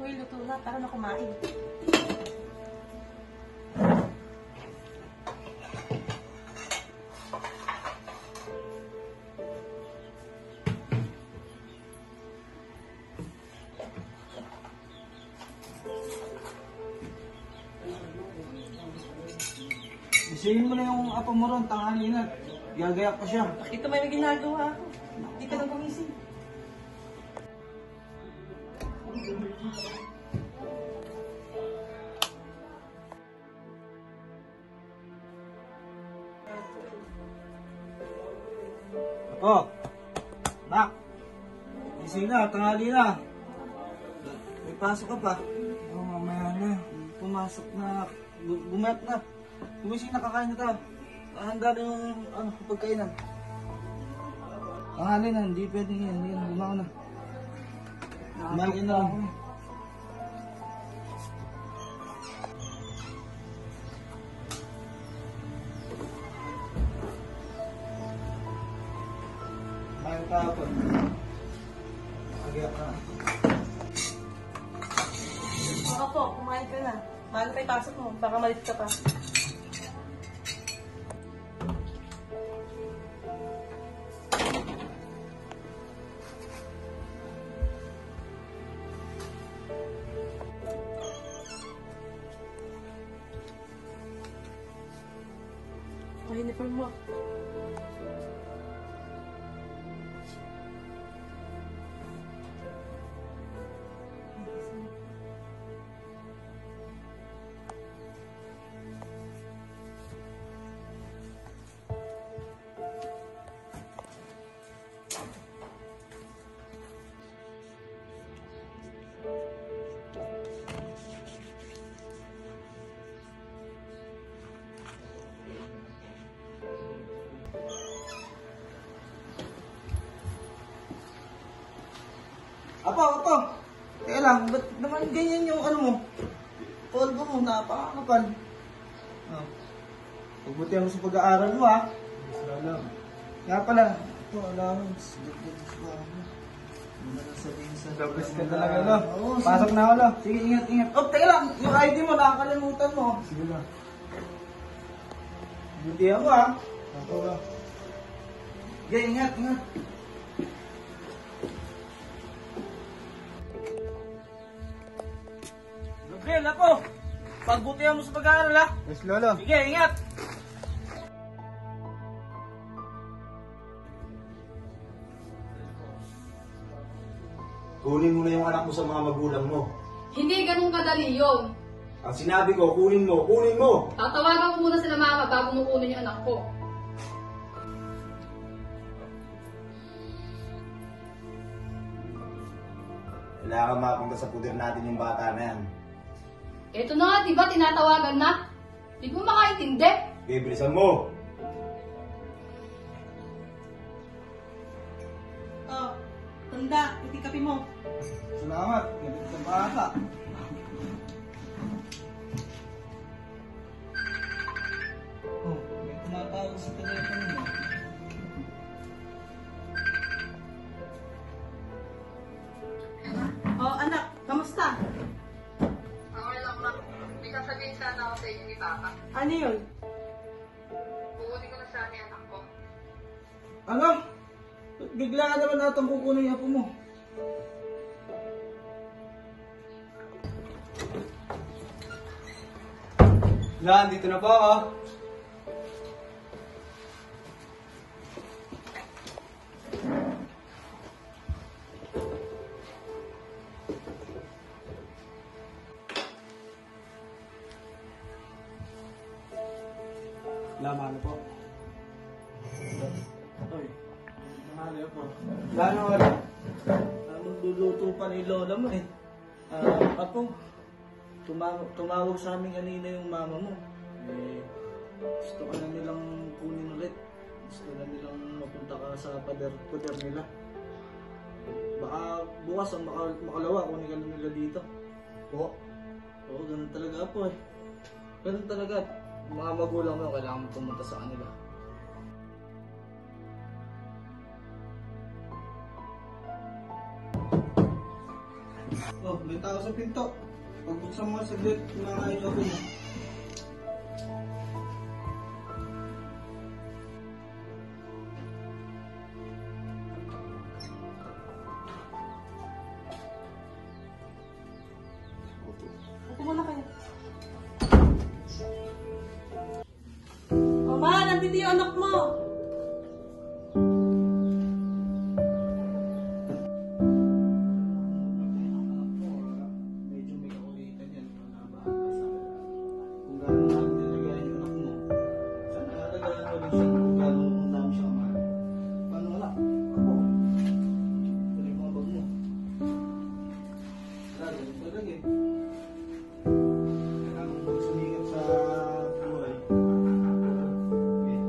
Uy, luto na. Tara na kumain. Isihin mo na yung apo mo ron, tanghali na. Gagayak pa siya. Ito may ginagawa ako. Hindi ka lang gumising. Apo, nak, gising na, tanghali na. May pasok ka pa. Oo, mamaya na. Pumasok na. Bumayat na. Gumising na, kakain na tayo. Handa na yung pagkainan. Tanghali na, hindi pwede yan. Hindi na, gumawa na. Kumain na lang. Kumain ka po. Agayak ka. Oo po, kumain ka na. Mahal pa yung pasok mo. Baka malit ka pa. Ang uniform mo. Apo. Teka lang, ba't naman ganyan yung ano mo? Polvo mo, napakakapal. Oh. Pagbutihan mo sa pag-aaral mo, ha? Salamat. Nga pala, ito, allowance. Dagdag ba ako? Ano na sabihin sa... Gabis ka talaga, lo. Oo, pasok na ako, lo. Sige, ingat. Oh, teka lang, yung ID mo, nakakalimutan mo. Sige, lo. Butihan mo, ha? Ako, lo. Sige, ingat. Gabriel, ako! Pagbutihan mo sa pag-aaral, ha? Yes, Lolo. Sige, ingat! Kunin mo na yung anak mo sa mga magulang mo. Hindi ganun kadali yun. Ang sinabi ko, kunin mo! Tatawagan ko muna sila mama bago mo kunin yung anak ko. Kailangan mapunta sa puder natin yung bata na yan. Eto na nga, diba tinatawagan na? Hindi mo makaintindi. Okay, bilisan mo! Oh, tanda. Itikapin mo. Salamat. Galit ka bata. Oh, may tumatawag sa telepono mo. Oh, anak. Kamusta? Okay lang, ma. May sasabihin sana ako sa inyo ni Papa. Ano yun? Kukunin ko na sana yung anak ko. Ano? Bigla ka naman natang kukunin yung apo mo. Dito na po ako. Laman po. Oy, mahali po. Gano'n wala? Magluluto pa ni Lola mo eh. Apo, tumawag sa amin kanina yung mama mo. Gusto ka na nilang kunin ulit. Gusto na nilang mapunta ka sa poder nila. Baka bukas ang makalawa kunin ka na nila dito. Oo, ganun talaga po eh. Ganun talaga. Mga magulang mo, kailangan mo pumunta sa kanila. Oh, may May tao sa pinto. Pagbuksan mo nga saglit, kumakain ako mo. Upo muna kayo. O ma, nandito yung anak mo. Medyo may kakulitan yan. Kung gano'n namin nilagayan yung anak mo, sana nalagayan mo rin siya kung gano'n namin siya kamahal. Paano wala? Ako. Tuloy mo ang bag mo. Wala, ganun talaga eh. Kailangan mo sumingit sa buhay. Okay.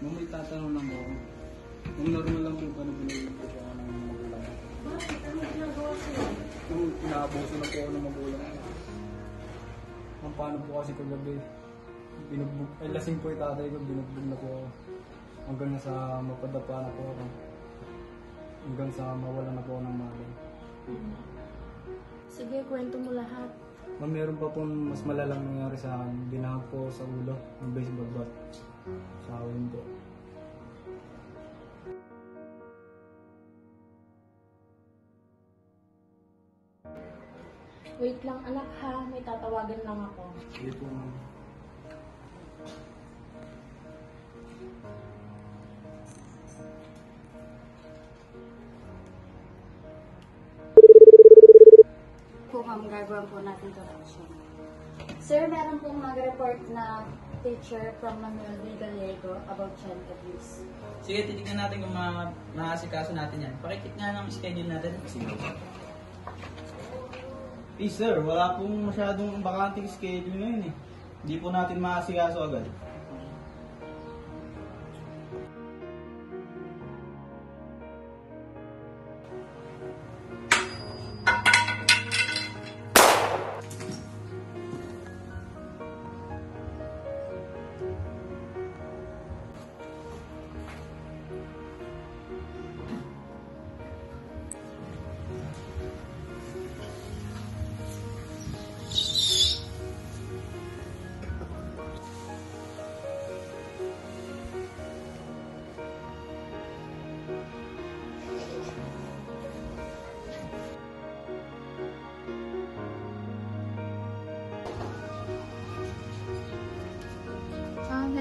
Nung may tatanong lang ako, kung normal lang yung paano binigyan ko siya ng magulang. Bakit? Ano ginagawa sa'yo? Kung inaabuso na po ako ng magulang. Ang paano po kasi kagabi, binugbog, ay lasing po yung tatay ko, binugbog na po ako. Hanggang sa mapadapa na po ako. Hanggang sa mawala na po ako ng malay. Sige, kwento mo lahat. Ma'am, meron pa pong mas malalang nangyari sa akin. Binahag po sa ulo ng baseball bat. Sa awin po. Wait lang anak ha, may tatawagan lang ako. Sige po, ma'am. Po ma'am, gagawin po natin correction. Sir, meron pong mag-report na teacher from Manuel V. Gallego about child abuse. Sige, titignan natin kung maasikaso natin yan. Pakikit nga ng schedule natin. Eh sir, wala pong masyadong bakanting schedule ngayon eh. Hindi po natin maasikaso agad.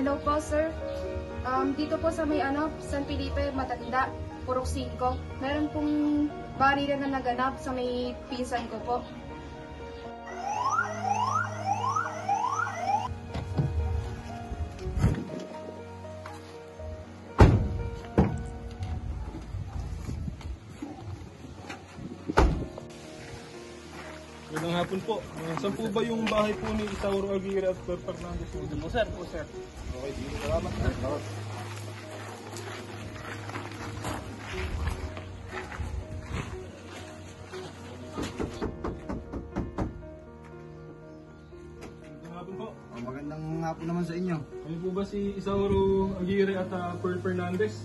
Hello po, sir. Dito po sa may San Felipe, Matanda, Purok 5. Meron pong baril na naganap sa may pinsan ko po. Magandang hapon po. Saan po ba yung bahay po ni Isauro Aguirre at Per Fernandez? Po, sir. Po, sir. Okay, sige. Salamat. Salamat. Magandang hapon po. Magandang hapon naman sa inyo. Ano po ba si Isauro Aguirre at Per Fernandez?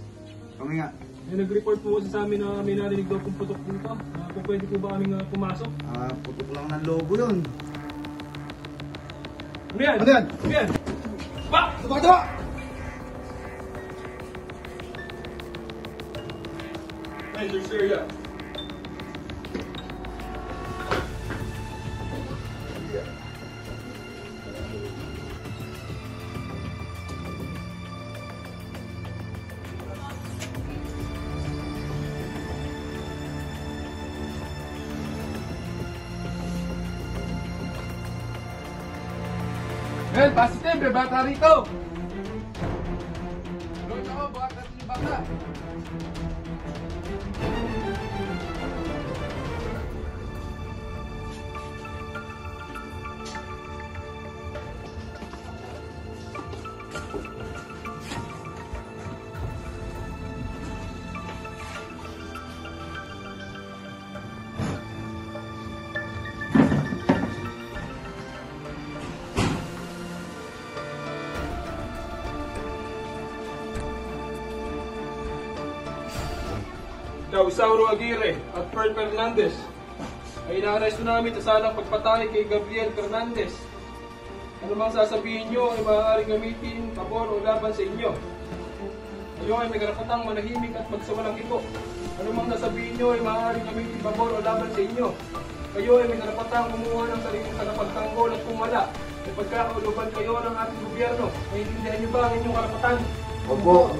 Kami nga. Nag-report po kasi sa amin na may narinig daw pong putok dito. Kung pwede po ba kaming pumasok? Putok lang ng lobo yun. Ano yan? Ano yan? Ano yan? Ba! Tumakbo! Enter area. Well, positive, may bata rito. Tulungan ako, baka natin yung bata. Ikaw, Isauro Aguirre at Pearl Fernandez ay inaaresto namin sa salang pagpatay kay Gabriel Fernandez. Ano mang sasabihin nyo ay maaaring gamitin pabor o laban sa inyo. Kayo ay may karapatang manahimik at magsawalang ito. Ano mang sasabihin nyo ay maaaring gamitin pabor o laban sa inyo. Kayo ay may karapatang kumuha ng sariling tagapagtanggol at kung wala, ay pagkakauluban kayo ng ating gobyerno. Naiintindihan nyo ba ang inyong karapatan? Opo.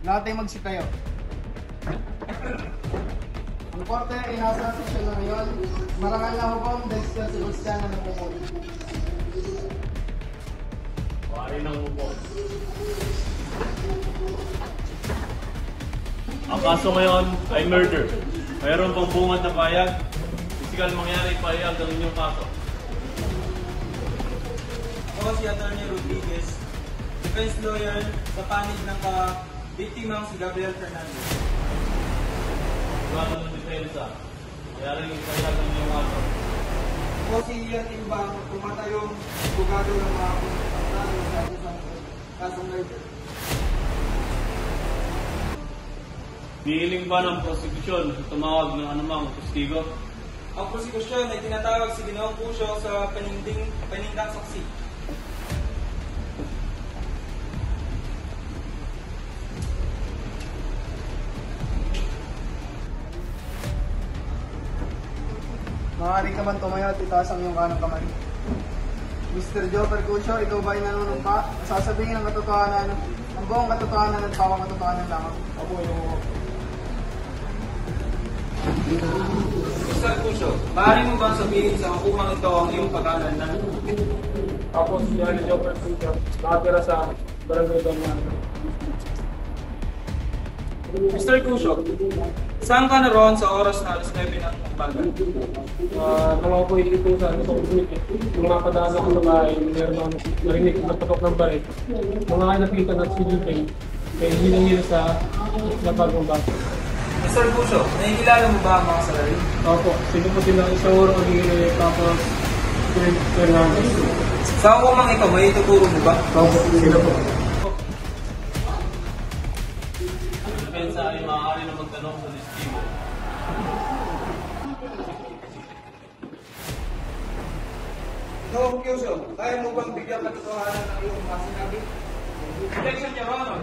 Lahat ay magsitayo. Ang korte ay nasa seksyon na ngayon. Marangal na hukong Dexter Sebastian na napumuli. Pari ng hukong. Ang kaso ngayon ay murder. Mayroon pang bungad na payag. Pisikal mangyari payag ang inyong kaso. Ako si Atty. Rodriguez, defense lawyer sa panig ng biktimang si Gabriel Fernandez. Sigurado ng depensa. Mayroon yung payag ang inyong kaso. Ako si Ian Timbang, tumatayong abogado ng mga pagkakatalo sa isang kasong murder. Nihiling ba ng prosekusyon na tumawag ng anumang testigo? Ang prosekusyon ay tinatawag si Ginoong Pusyo sa panindang saksi. Maaari ka man tumayo at itaas ang iyong kanang kamay. Mr. Joe Percusio, ikaw ba ay nanunumpa? Sasabihin ang katotohanan, ang buong katotohanan at pawang katotohanan lamang. Ako yung Mr. Pusyo, maaari mo bang sabihin sa hukumang ito ang iyong pag-aalandan? ako si Johnny Jopper Pinto, nakatira sa Barangay Damian. Mr. Pusyo, saan ka naroon sa oras na alas 9 ng umaga? Nang ako iitusan sa community, nung napadaan ako sa bahay, meron akong narinig na patok ng bahay. Mga nakita na silipin, kaya hinang-hila sa lapag ng bahay. Mr. Pusyo, nakikilala mo ba ang mga salarin? Opo, sino po sila Isauro Aguirre, tapos Fernandez. Sa hukumang ito, may ituturo mo ba? Opo, sila po. Ang depensa ay maaari na magtanong sa testigo. Ginoong Pusyo, kaya mo bang bigyan katotohanan ng iyong mga sinabi? Objection, Your Honor.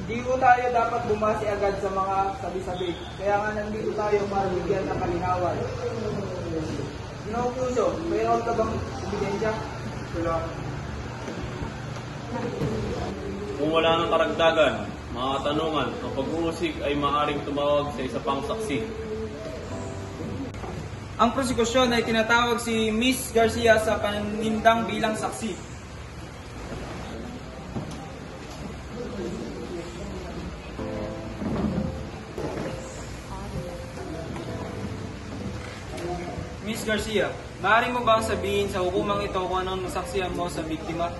Hindi ko tayo dapat bumasi agad sa mga sabi-sabi. Kaya nga nandito tayo para bigyan ng kalinawan. Ginoong Pusyo, mayroon ka bang ebidensya? Wala. Kung wala ng karagdagan, mga katanungan, ang pag-uusig ay maaaring tumawag sa isa pang saksi. Ang prosekusyon ay tinatawag si Miss Garcia sa panindang bilang saksi. Miss Garcia, maaari mo bang sabihin sa hukumang ito kung anong nasaksihan mo sa biktima?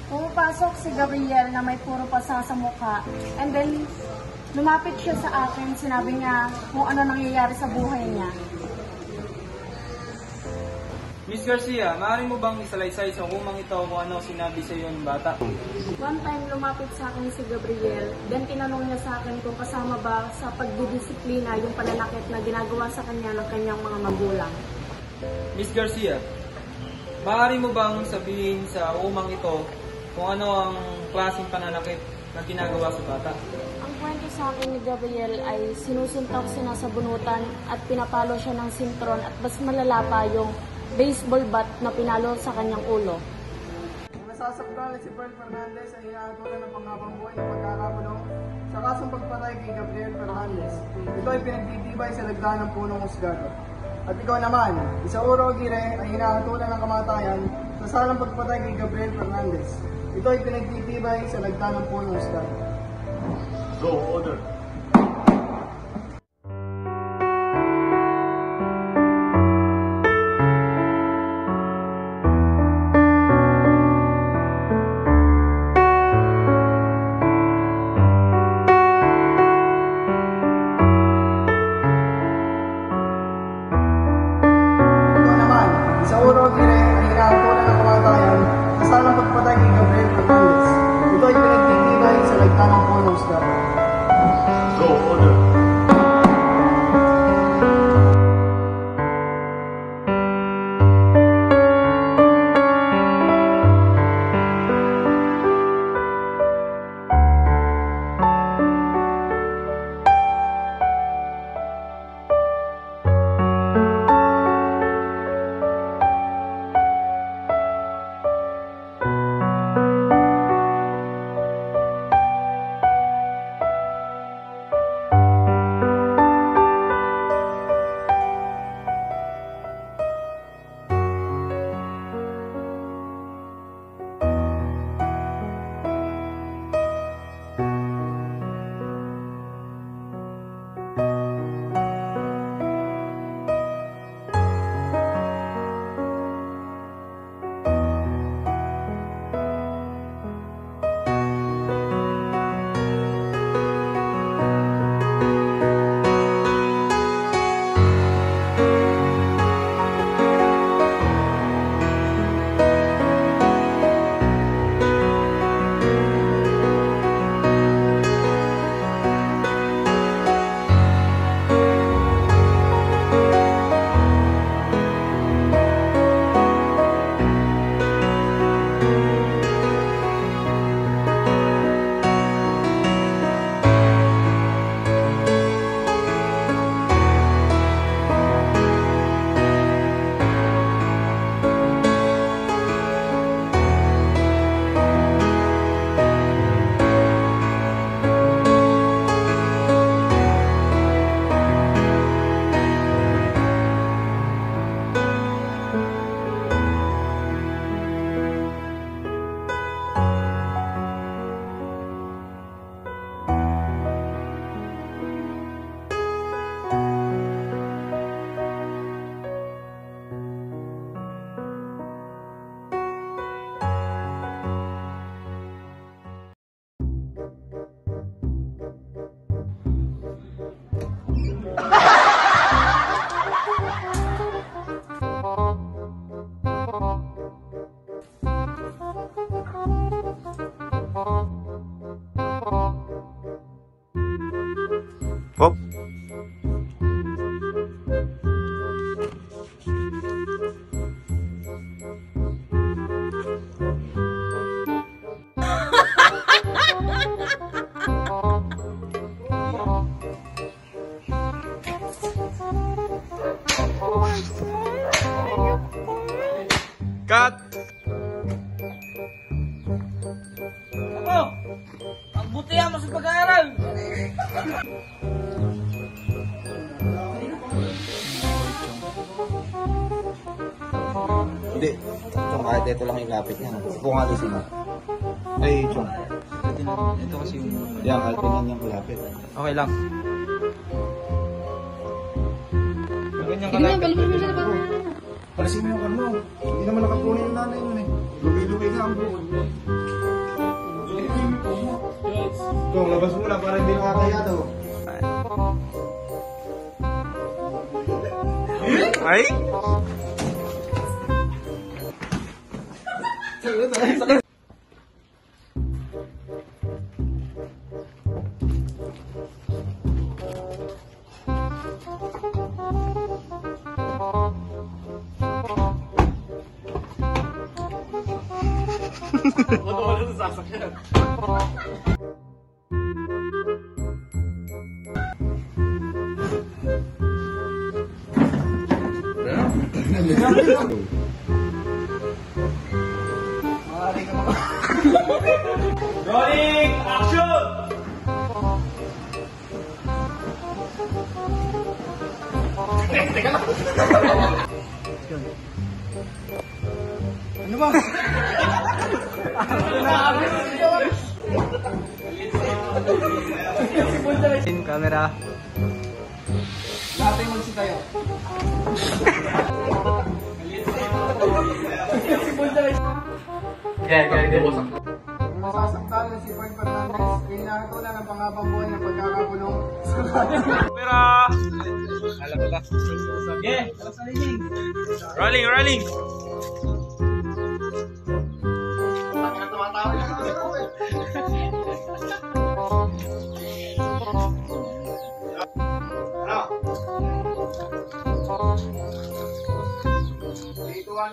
Pumapasok si Gabriel na may puro pasa sa mukha. And then, lumapit siya sa akin. Sinabi niya kung ano nangyayari sa buhay niya. Miss Garcia, maaari mo bang isalaysay sa hukumang ito kung ano sinabi sa iyo ng bata? One time, lumapit sa akin si Gabriel. Then, tinanong niya sa akin kung kasama ba sa pagdidisiplina yung pananakit na ginagawa sa kanya ng kanyang mga magulang. Miss Garcia, maaari mo bang sabihin sa hukumang ito kung ano ang klaseng pananakit na ginagawa sa bata? Ang kwento sa akin ni Gabriel ay sinusuntok siya na sa bunutan at pinapalo siya ng sintron at mas malala pa yung baseball bat na pinalo sa kanyang ulo. Nasasaktan si Pearl Fernandez ay inaatulan ng panghabang buhay ng pagkakakulong sa kasong pagpatay kay Gabriel Fernandez. Ito ay pinagtitibay sa lagda ng punong husgado. At ikaw naman, Isauro Aguirre ay inaatulan ng kamatayan sa salang pagpatay kay Gabriel Fernandez. Ito ay pinagtitibay sa lagda ng punong husgado. Go, order. Isauro Aguirre ay inaatulan ng kamatayan sa salang pagpatay kay Gabriel Fernandez. Ito ay pinagtitibay sa lagda ng punong husgado. Go, order. Hop. Cut! Ako, ang butihan mo sa pag-aaral. Hindi. Chong, kahit ito lang yung lapit niya. Upo nga doon sino. Ay, Chong. Ito kasi yung... Yan, kahit ganyan yung lapit. Okay lang. Ganyan niyang Sige na, kalapit. balik mo siya sa baba. Palisin mo yung ano. Hindi naman nakapunin yung nanay mo eh. Lugay-lugay nga ang buhon. Kung labas muna para hindi nakakaya daw. Ay! Rolling! Action! Ano ba? Camera. Lahat ay magsitayo. Ang masasaktan na si Paul Fernandez ay nakatulan ng panghabang buhay ng pagkakakulong sa Camera! Yeah! Rolling, rolling!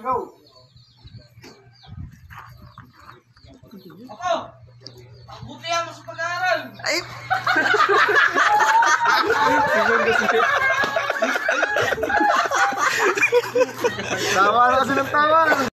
Go! Tawa na kasi ng tawa.